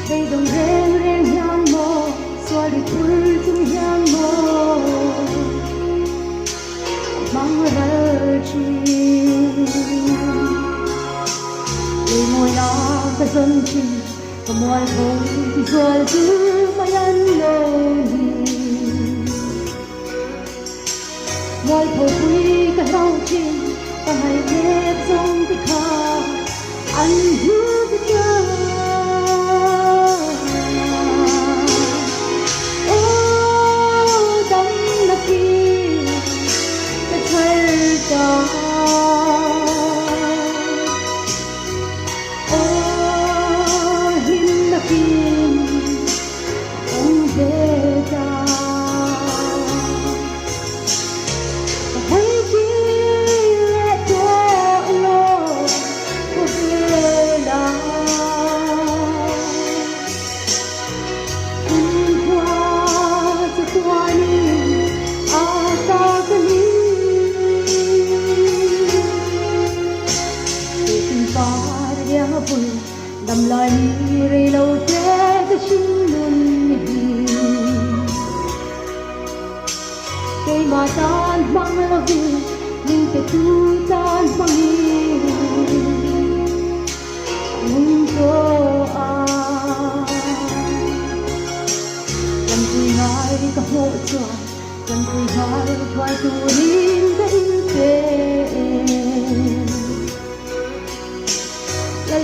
đây đồng reng reng hiang mô xóa đi thul chung hiang mô mang ra chi để môi nó ta dân chi và môi không thì rồi cứ mãi ăn lâu môi thổ quy cả rau chi ta hãy nghe trong cái khá anh hứa với cha đầm lại rì lâu thế cái xin luôn nhỉ cây mà tan băng lo gì nhưng cái tu tan băng đi muốn cho làm gì hai cả hộ cho làm gì hai vài tuổi đến đây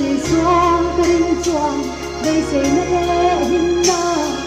lì xoang cái đình choang đây sẽ nét hình na